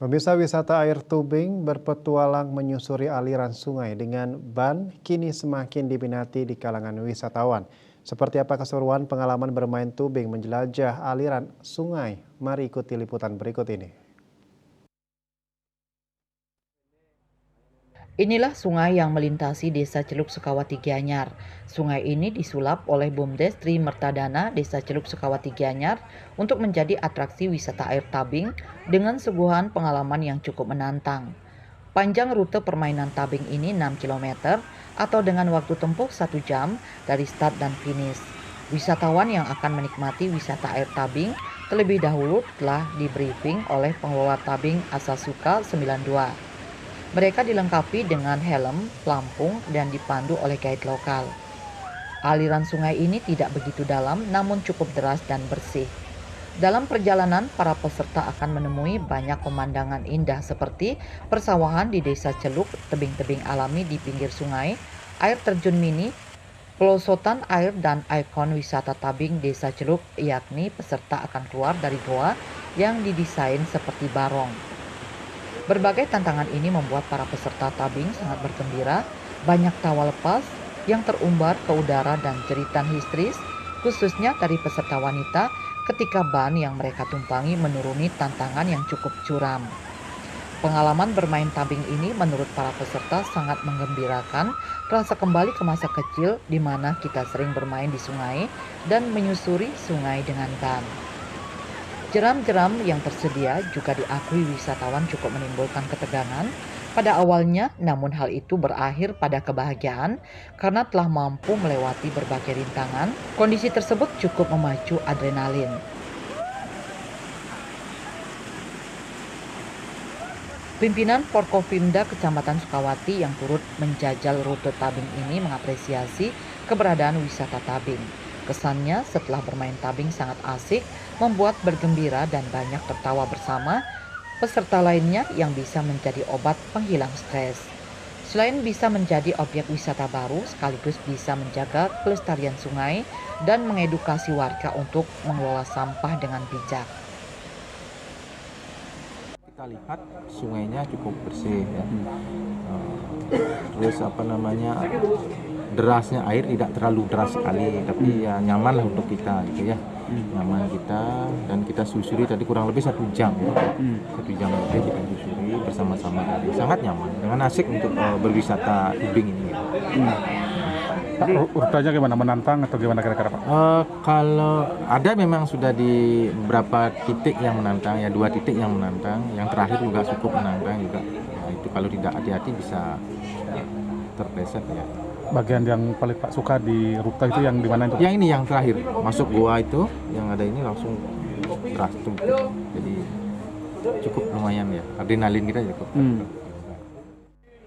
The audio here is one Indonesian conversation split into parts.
Pemirsa, wisata air tubing berpetualang menyusuri aliran sungai dengan ban kini semakin diminati di kalangan wisatawan. Seperti apa keseruan pengalaman bermain tubing menjelajah aliran sungai? Mari ikuti liputan berikut ini. Inilah sungai yang melintasi Desa Celuk Sukawati Gianyar. Sungai ini disulap oleh BUMDes Tri Mertadana Desa Celuk Sukawati Gianyar untuk menjadi atraksi wisata air tabing dengan suguhan pengalaman yang cukup menantang. Panjang rute permainan tabing ini 6 km atau dengan waktu tempuh 1 jam dari start dan finish. Wisatawan yang akan menikmati wisata air tabing terlebih dahulu telah di-briefing oleh pengelola tabing Asasuka 92. Mereka dilengkapi dengan helm, pelampung, dan dipandu oleh guide lokal. Aliran sungai ini tidak begitu dalam namun cukup deras dan bersih. Dalam perjalanan, para peserta akan menemui banyak pemandangan indah seperti persawahan di Desa Celuk, tebing-tebing alami di pinggir sungai, air terjun mini, pelosotan air dan ikon wisata tabing Desa Celuk, yakni peserta akan keluar dari goa yang didesain seperti barong. Berbagai tantangan ini membuat para peserta tabing sangat bergembira, banyak tawa lepas yang terumbar ke udara dan jeritan histeris, khususnya dari peserta wanita ketika ban yang mereka tumpangi menuruni tantangan yang cukup curam. Pengalaman bermain tabing ini menurut para peserta sangat menggembirakan, terasa kembali ke masa kecil di mana kita sering bermain di sungai dan menyusuri sungai dengan ban. Jeram-jeram yang tersedia juga diakui wisatawan cukup menimbulkan ketegangan pada awalnya, namun hal itu berakhir pada kebahagiaan karena telah mampu melewati berbagai rintangan. Kondisi tersebut cukup memacu adrenalin. Pimpinan Forkopimda Kecamatan Sukawati yang turut menjajal rute tabing ini mengapresiasi keberadaan wisata tabing. Kesannya setelah bermain tabing sangat asik, membuat bergembira dan banyak tertawa bersama peserta lainnya yang bisa menjadi obat penghilang stres. Selain bisa menjadi objek wisata baru, sekaligus bisa menjaga kelestarian sungai dan mengedukasi warga untuk mengelola sampah dengan bijak. Kita lihat sungainya cukup bersih ya. Terus derasnya air tidak terlalu deras sekali, tapi ya nyaman lah untuk kita gitu ya. Nyaman kita, dan kita susuri tadi kurang lebih 1 jam ya. 1 jam lebih kita susuri bersama-sama tadi. Sangat nyaman, dengan asik untuk berwisata tubing ini gitu. Jadi rutenya gimana? Menantang atau gimana kira-kira Pak? Kalau ada memang sudah di beberapa titik yang menantang ya, 2 titik yang menantang, yang terakhir juga cukup menantang juga. Ya, itu kalau tidak hati-hati bisa terpleset ya. Bagian yang paling Pak suka di rute itu yang di mana itu? Yang ini yang terakhir, masuk goa itu yang ada ini langsung keras tuh. Jadi cukup lumayan ya, adrenalin kita cukup.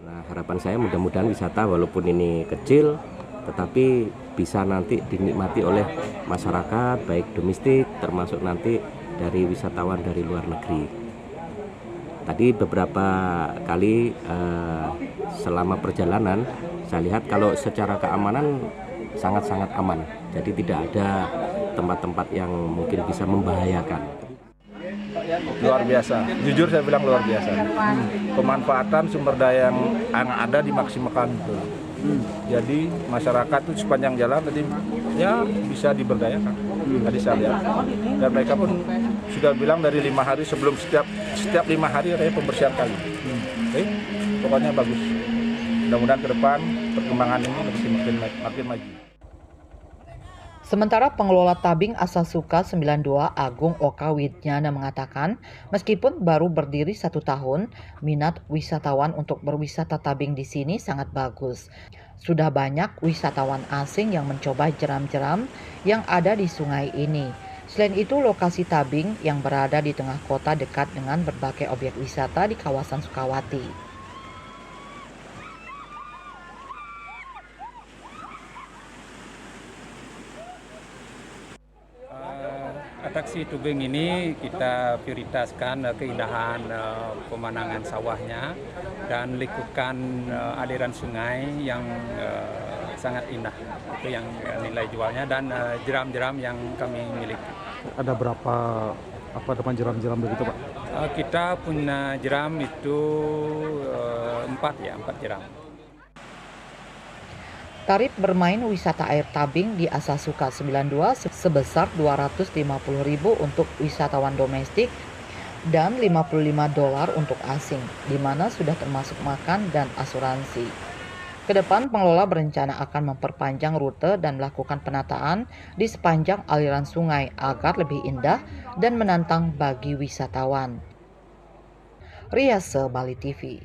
Nah, harapan saya mudah-mudahan wisata walaupun ini kecil tetapi bisa nanti dinikmati oleh masyarakat baik domestik termasuk nanti dari wisatawan dari luar negeri. Tadi beberapa kali selama perjalanan saya lihat kalau secara keamanan sangat-sangat aman. Jadi tidak ada tempat-tempat yang mungkin bisa membahayakan. Luar biasa, jujur saya bilang luar biasa. Pemanfaatan sumber daya yang ada dimaksimalkan. Jadi masyarakat itu sepanjang jalan tadi ya bisa diberdayakan. Tadi saya lihat, dan mereka pun sudah bilang dari 5 hari sebelum setiap 5 hari ada pembersihan kali. Oke, pokoknya bagus. Mudah-mudahan ke depan perkembangan ini makin maju. Sementara pengelola tabing Asasuka 92 Agung Oka Widjana mengatakan, meskipun baru berdiri 1 tahun, minat wisatawan untuk berwisata tabing di sini sangat bagus. Sudah banyak wisatawan asing yang mencoba jeram-jeram yang ada di sungai ini. Selain itu, lokasi tabing yang berada di tengah kota dekat dengan berbagai objek wisata di kawasan Sukawati. Atraksi tubing ini kita prioritaskan keindahan pemandangan sawahnya dan likukan aliran sungai yang sangat indah. Itu yang nilai jualnya, dan jeram-jeram yang kami miliki. Ada berapa Apa depan jeram-jeram begitu Pak? Kita punya jeram itu 4 jeram. Tarif bermain wisata air tabing di Asasuka 92 sebesar Rp250.000 untuk wisatawan domestik dan $55 untuk asing, di mana sudah termasuk makan dan asuransi. Kedepan pengelola berencana akan memperpanjang rute dan melakukan penataan di sepanjang aliran sungai agar lebih indah dan menantang bagi wisatawan. Riase Bali TV.